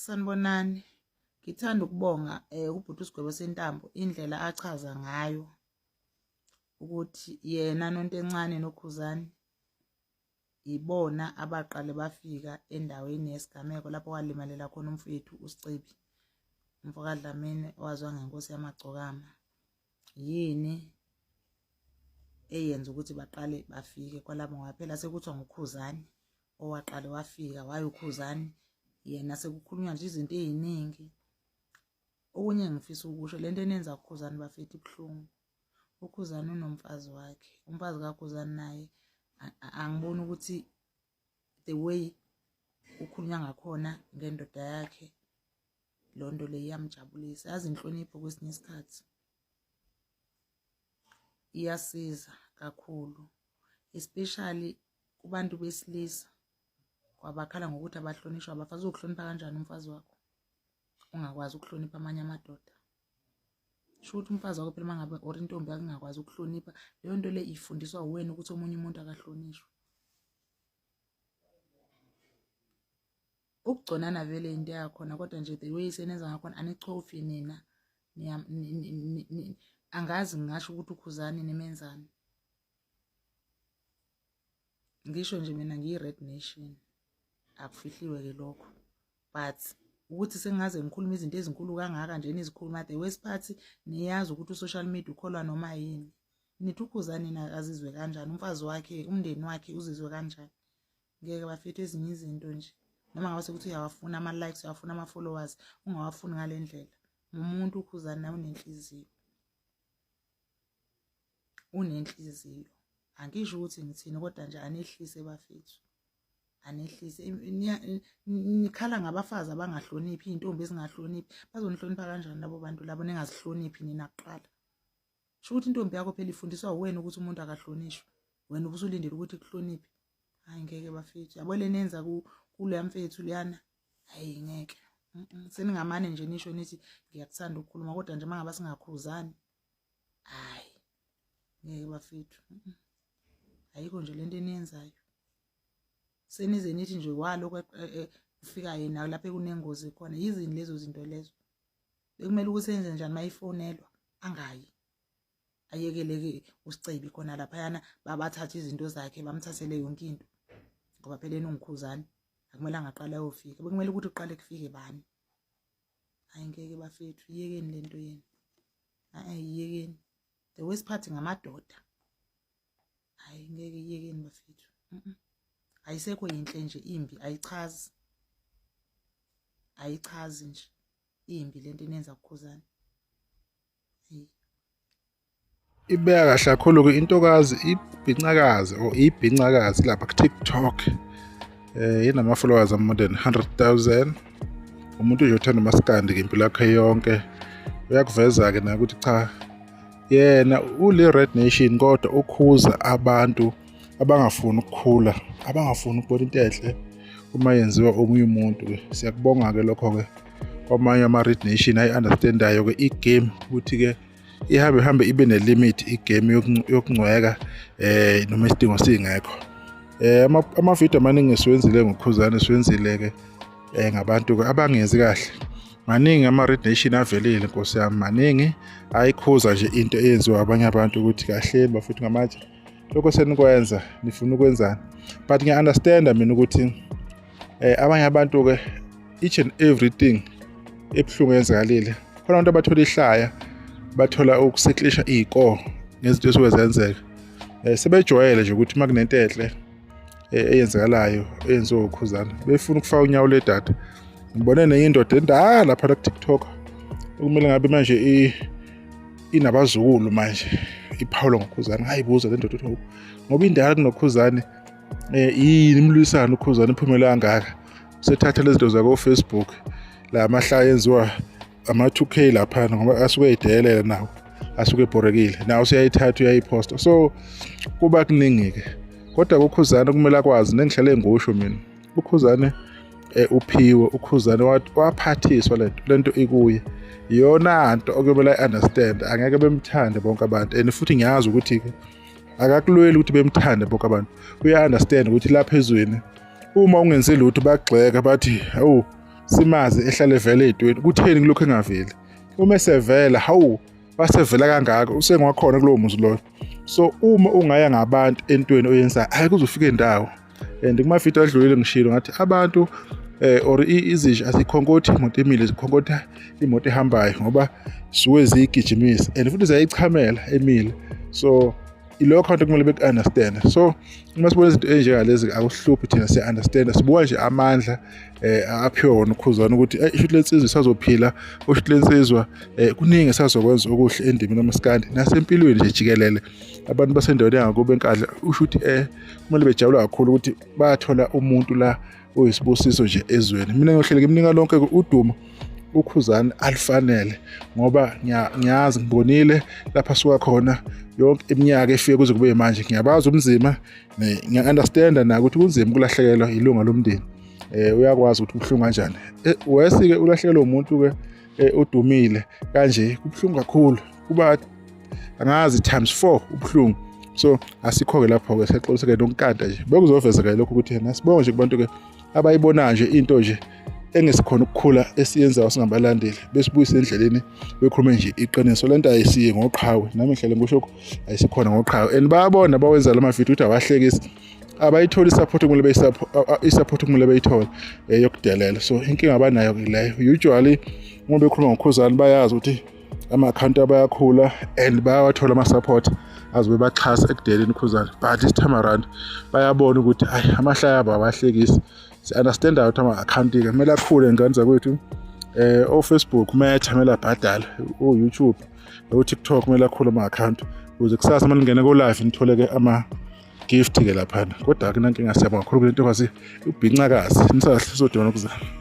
Sanibonani, ngithanda ukubonga ubhuti uSigwebo Sentambo indlela achaza ngayo ukuthi yena Nontencane noKhuzani ibona abaqale bafika endaweni yesigameko lapho kwalimalela khona umfowethu uSicebi umfakaDlamini owaziwa ngenkosi yamagcokama. Yini eyenza ukuthi baqale bafike kwalapho ngoba phela sekuthiwa nguKhuzani owaqale wafika wayoKhuzani yena sekukhulunywa nje izinto eziningi. Okunye ngifisa ukusho lento enenza uKhuzani bafethu ibhlungu. uKhuzani unomfazi wakhe, umfazi kaKhuzani naye angiboni ukuthi the way ukhulunywa ngakhona ngendoda yakhe lonto le iyamjabulisa. Yazi inhlonipho kwesinye isikhathi iyasiza kakhulu, especially kubantu besilisa kwabakhala ngokuthi abahlonishwa. Abafazi ukuhlonipha kanjani umfazi wakho ungakwazi ukuhlonipha amanye amadoda? Sho ukuthi umfazi wakho phela mangabe or intombi yakho ingakwazi ukuhlonipha, leyo nto le ifundiswa uwena ukuthi omunye umuntu akahlonishwe. Ukugconana vele into yakhona, kodwa nje the way senenza ngakhona anichofi nina. Angazi ngisho ukuthi uKhuzani nimenzani. Ngisho nje mina ngiyi-Red Nation, akufihliwe ke lokho, but ukuthi sengaze ngikhuluma izinto ezinkulu kangaka nje nizikhuluma the worst part niyazi ukuthi u-social media ukholwa noma yini. Nithi uKhuzani na azizwe kanjani, umfazi wakhe umndeni wakhe uzizwe kanjani? Ngeke bafethu ezinye izinto nje noma ngabe sekuthi uyawafuna ama-likes uyawafuna ama-followers ungawafuni ngale ndlela. Umuntu uKhuzani nawe unenhliziyo, unenhliziyo. Angisho ukuthi ngithini kodwa nje anehlise bafethu, anehlise. Nikhala ngabafazi abangahloniphi, iy'ntombi ezingahloniphi. Bazonihlonipha kanjani labo bantu labo ningazihloniphi nina kuqala? Sho ukuthi intombi yakho phela ifundiswa uwena ukuthi umuntu akahlonishwe, wena ubusulindele ukuthi ikuhloniphe. Hayi ngeke bafethu, yabo le nenza kuleya mfethu liyana, hayi ngeke. Seningamane nje nisho nithi ngiyakuthanda ukukhuluma kodwa nje mangabe singaKhuzani, hayi ngeke bafethu. Ayikho nje lento eniyenzayo. Senize nithi nje waloko ufika yena lapho kunengozi khona. Yizini lezo zinto lezo bekumele ukuthi enze njani mayifonelwa angayi, ayekeleke uSicebi khona lapha yana babathatha izinto zakhe bamthathele yonke into ngoba phela enonguKhuzani akumele angaqala ayofika. Bekumele ukuthi uqale kufike bani. Hayi ngeke bafethu, yiyekeni lento yeni. Yiyekeni, the worst part ngamadoda. Hayi ngeke, yiyekeni bafethu. Ayisekho yinhle nje, imbi, ayichazi, ayichazi nje, imbi lento enenza uKhuzani. Ibeka kahle kakhulu-ke intokazi ibhincakazi or ibhincakazi lapha ku-TikTok inama-followers more than 100,000. Umuntu nje uthanda umaskandi impilo yakhe yonke uyakuveza-ke naye ukuthi cha yena ule-Red Nation kodwa ukhuza abantu abangafuni ukukhula, abangafuni ukubona into enhle uma yenziwa omunye umuntu-ke. Siyakubonga-ke lokho-ke kwamanye ama-Red Nation ayi-understandayo-ke i-game ukuthi-ke ihambe ibe ne-limit igame yokungcweka noma isidingo singekho. Ama-video amaningi esiwenzile ngoKhuzani siwenzile-ke ngabantu-ke abangenzi kahle. Maningi ama-Red Nation avelile nkosi yami, maningi ayikhuza nje into eyenziwa abanye abantu ukuthi kahle bafethu ngamatshe lokho senikwenza nifuna ukwenzani. But ngiya-understanda mina ukuthi abanye abantu-ke each and everything ebuhlungu yenzakalile khona abantu abathola ihlaya, bathola ukuseklisha iy'ko ngezinto esuke zenzeka. Sebejwayele nje ukuthi uma kunento enhle eyenzakalayo eyenziwa uKhuzani befuna ukufaka unyawo ledada. Ngibone nenye indoda endala lapha ku-TikTok okumele ngabe manje inabazukulu manje iphawula ngoKhuzani. Hayibuza le ndoda ukuthi ngoba indala kunoKhuzani yini imlwisana uKhuzani iphumela kangaka. Usethatha lezi zinto zako-Facebook la mahlaya yenziwa ama-2K laphana ngoba asuke eyidelela nawo, asuke ebhorekile nawo usuyayithatha uyayiposta. So kuba kuningi-ke kodwa uKhuzani kumele akwazi nengihlale ngusho mina uKhuzani uphiwe, uKhuzani waphathiswa lento ikuye iyona nto okumele i-understand. Angeke bemthande bonke abantu and futhi ngiyazi ukuthi-ke akakulweli ukuthi bemthande bonke abantu. Uya-understand ukuthi lapha ezweni uma ungenzi lutho bagxeka bathi hawu simazi ehlale vele ey'tweni kutheni kulokhu engaveli. Uma esevela hawu basevela kangaka usengakhona kulowo muzi loyo. So uma ungaya ngabantu entweni oyenzayo ayike uzofika endawo. And kumavidiyo adlulile ngishilo ngathi abantu or izisho asikhonkothi imoto emile zikhonkotha imoto ehambayo ngoba suke ziyigijimisa and futhi ziyayichamela emile. So ilokho into kumele beku-understand. So uma sibona izinto enjengalezi akusihluphi thina siya-understand, sibuka nje amandla aphiwe wona uKhuzani ukuthi ishuthi lensizwa isazophila, ushuthi lensizwa kuningi esazokwenza okuhle endimini kaMaskandi nasempilweni nje jikelele. Abantu basendaweni yangakubo enkandla ushuthi kumele bejabula kakhulu ukuthi bathola umuntu la oyisibusiso nje ezweni. Mina ngiyohleleke imininga lonke udumo uKhuzani alifanele ngoba ngiyazi ngibonile lapha suka khona yonke iminyaka efike kuze kube manje. Ngiyabaza umzima, ngiya-understanda na ukuthi kunzima ukulahlekelwa ilunga lomndeni. Uyakwazi ukuthi ubuhlungu kanjani. Wesike ulahlekelwe umuntu odumile kanje kubuhlungu kakhulu, kuba angazi times 4 ubuhlungu. So asikho-ke lapho-ke sexoliseke nonkanta nje bekuzovezeka lokho ukuthi yena sibonge nje kubantu-ke abayibona nje into nje engesikhona ukukhula esiyenzayo singabalandeli besibuyise endleleni bekhulume nje iqiniso. Lento ayisiye ngoqhawe, nami ngihlele ngisho ayisikhona ngoqhawe and bayabona bawenza la mavidiyo ukuthi abahlekisi abayitholi support kumele i-support kumele bayithole yokudelela. So inkinga abanayo leyo. Usually uma bekhuluma ngoKhuzani bayazi ukuthi ama-account abayakhula and bayawathola ama-support azobe baxhasa ekudeleni uKhuzani, but this time around bayabona ukuthi amahlaya abo abahlekisi. Si-understand ukuthi ama-account-ke kumele akhule ngane zakwethu. O-Facebook Meta kumele abhadale, o-YouTube o-TikTok kumele akhule ama-account ukuze kusasa uma ningene ko-live nithole-ke ama-gift-ke laphana. Kodwa-ke nankinga siyabonga kakhulu kule ntokazi ubhincakazi nisahle sodwa nokuzana.